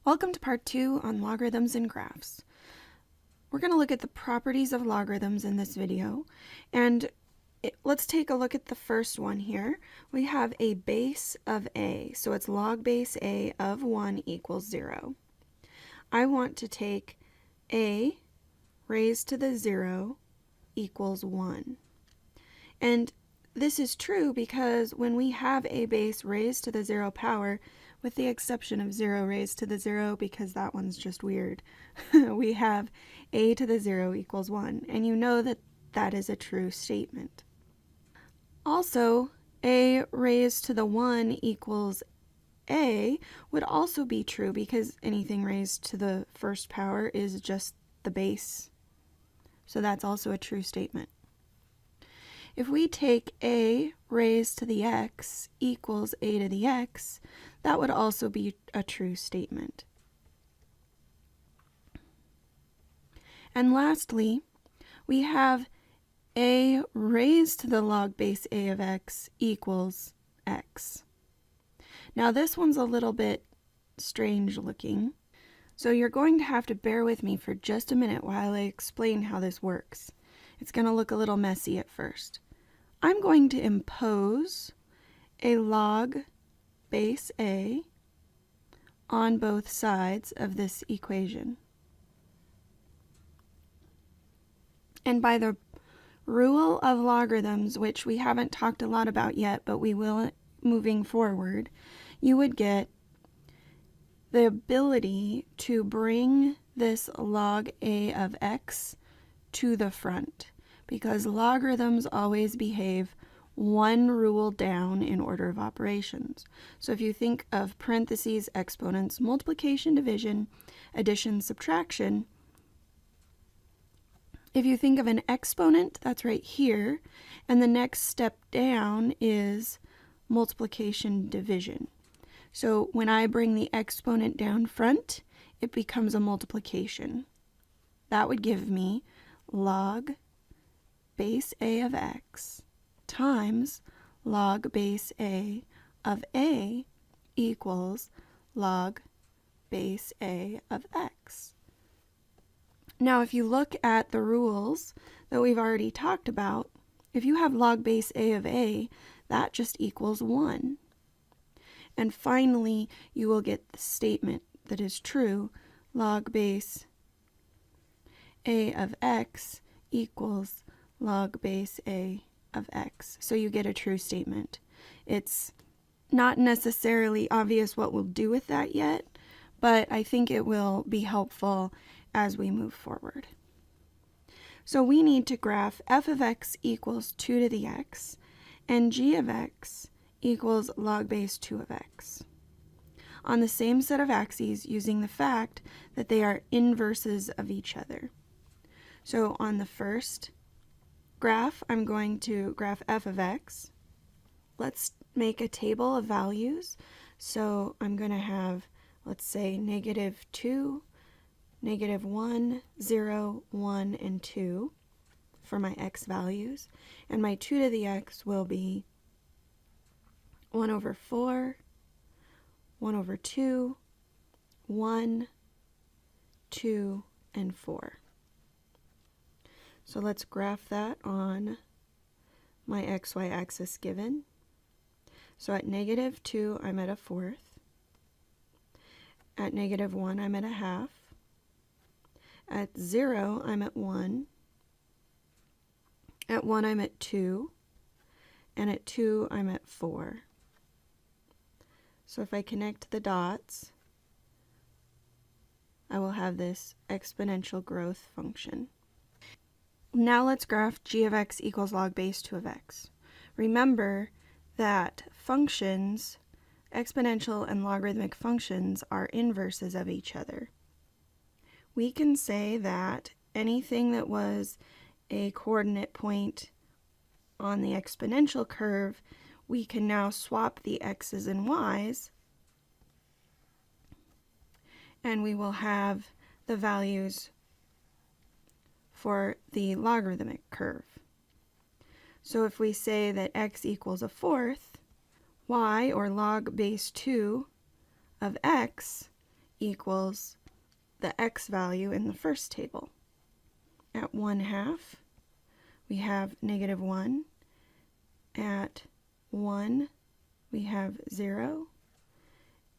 Welcome to part 2 on logarithms and graphs. We're going to look at the properties of logarithms in this video, and let's take a look at the first one here. We have a base of a, so it's log base a of 1 equals 0. I want to take a raised to the 0 equals 1. And this is true because when we have a base raised to the 0 power, with the exception of 0 raised to the 0 because that one's just weird, we have a to the 0 equals 1, and you know that that is a true statement. Also, a raised to the 1 equals a would also be true because anything raised to the first power is just the base. So that's also a true statement. If we take a raised to the x equals a to the x, that would also be a true statement. And lastly, we have a raised to the log base a of x equals x. Now this one's a little bit strange looking, so you're going to have to bear with me for just a minute while I explain how this works. It's going to look a little messy at first. I'm going to impose a log base a on both sides of this equation. And by the rule of logarithms, which we haven't talked a lot about yet, but we will moving forward, you would get the ability to bring this log a of x to the front, because logarithms always behave one rule down in order of operations. So if you think of parentheses, exponents, multiplication, division, addition, subtraction, if you think of an exponent, that's right here, and the next step down is multiplication, division. So when I bring the exponent down front, it becomes a multiplication. That would give me log base a of x times log base a of a equals log base a of x. Now if you look at the rules that we've already talked about, if you have log base a of a, that just equals 1. And finally, you will get the statement that is true, log base a of x equals log base a of x. So you get a true statement. It's not necessarily obvious what we'll do with that yet, but I think it will be helpful as we move forward. So we need to graph f of x equals 2 to the x and g of x equals log base 2 of x on the same set of axes using the fact that they are inverses of each other. So on the first graph, I'm going to graph f of x. Let's make a table of values. So I'm going to have, let's say, -2, -1, 0, 1, and 2 for my x values. And my 2 to the x will be 1 over 4, 1 over 2, 1, 2, and 4. So let's graph that on my xy axis given. So at -2, I'm at a fourth. At -1, I'm at a half. At 0, I'm at 1. At 1, I'm at 2. And at 2, I'm at 4. So if I connect the dots, I will have this exponential growth function. Now let's graph g of x equals log base 2 of x. Remember that functions, exponential and logarithmic functions, are inverses of each other. We can say that anything that was a coordinate point on the exponential curve, we can now swap the x's and y's, and we will have the values for the logarithmic curve. So if we say that x equals a fourth, y, or log base 2 of x, equals the x value in the first table. At 1/2, we have -1. At 1, we have 0.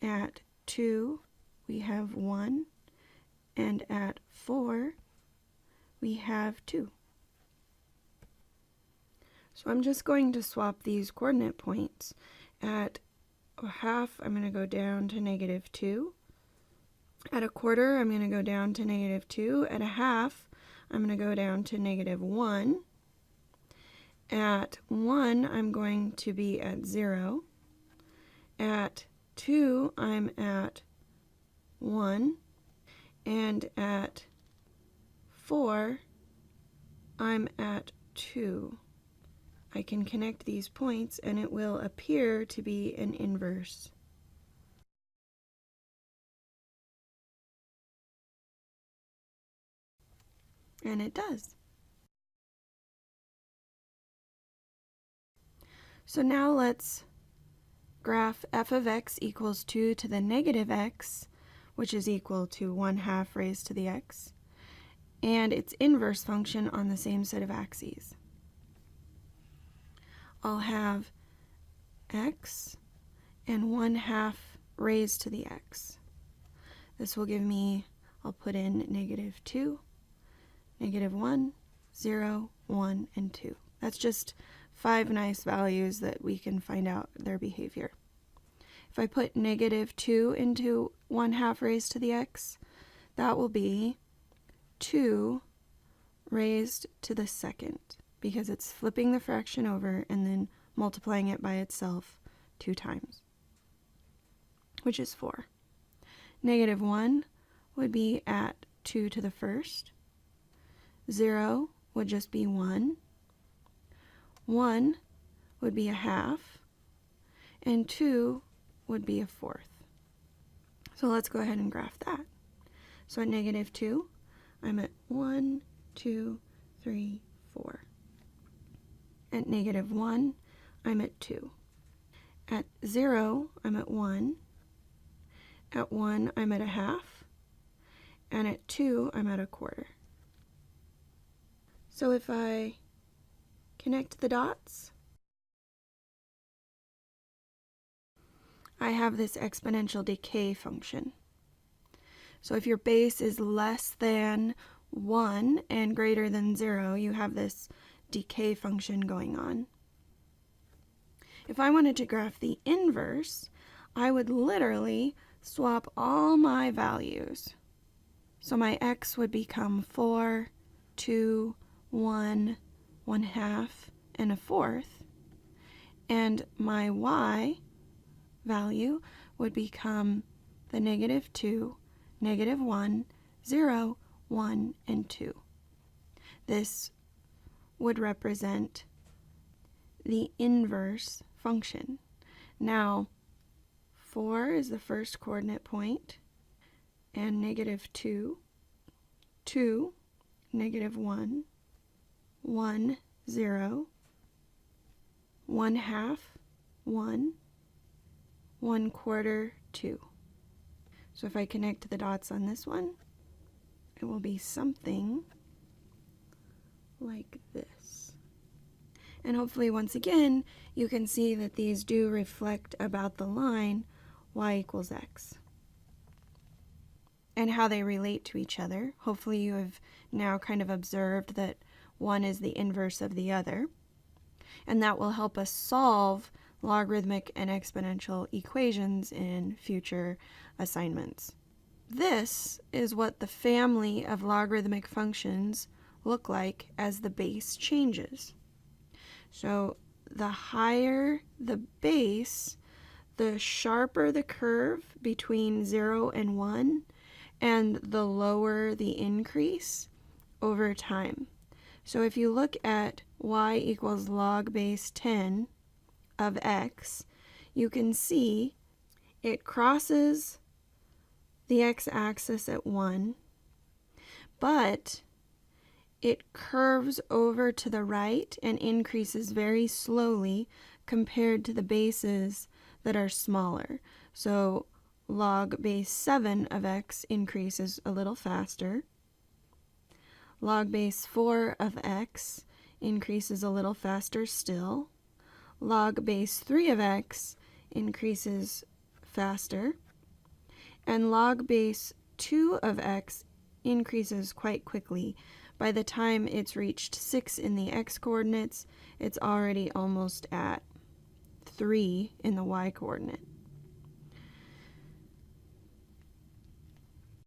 At 2, we have 1. And at 4, we have 2. So I'm just going to swap these coordinate points. At 1/2, I'm going to go down to -2. At 1/4, I'm going to go down to -2. At 1/2, I'm going to go down to -1. At 1, I'm going to be at 0. At 2, I'm at 1. And at 4, I'm at 2. I can connect these points and it will appear to be an inverse. And it does. So now let's graph f of x equals 2 to the negative x, which is equal to 1/2 raised to the x, and its inverse function on the same set of axes. I'll have x and 1/2 raised to the x. This will give me, I'll put in -2, -1, 0, 1, and 2. That's just 5 nice values that we can find out their behavior. If I put -2 into 1/2 raised to the x, that will be 2 raised to the second, because it's flipping the fraction over and then multiplying it by itself 2 times, which is 4. -1 would be at 2 to the first. 0 would just be 1. 1 would be 1/2. And 2 would be 1/4. So let's go ahead and graph that. So at -2, I'm at 1, 2, 3, 4. At -1, I'm at 2. At 0, I'm at 1. At 1, I'm at 1/2. And at 2, I'm at 1/4. So if I connect the dots, I have this exponential decay function. So if your base is less than 1 and greater than 0, you have this decay function going on. If I wanted to graph the inverse, I would literally swap all my values. So my x would become 4, 2, 1, 1/2, and 1/4. And my y value would become the -2, -1, 0, 1, and 2. This would represent the inverse function. Now, 4 is the first coordinate point, and -2, 2, -1, 1, 0, 1/2, 1, 1/4, 2. So if I connect the dots on this one, it will be something like this. And hopefully, once again, you can see that these do reflect about the line y equals x and how they relate to each other. Hopefully you have now kind of observed that one is the inverse of the other, and that will help us solve logarithmic and exponential equations in future assignments. This is what the family of logarithmic functions look like as the base changes. So the higher the base, the sharper the curve between 0 and 1, and the lower the increase over time. So if you look at y equals log base 10 of x, you can see it crosses the x-axis at 1, but it curves over to the right and increases very slowly compared to the bases that are smaller. So log base 7 of x increases a little faster. Log base 4 of x increases a little faster still. Log base 3 of x increases faster. And log base 2 of x increases quite quickly. By the time it's reached 6 in the x-coordinates, it's already almost at 3 in the y-coordinate.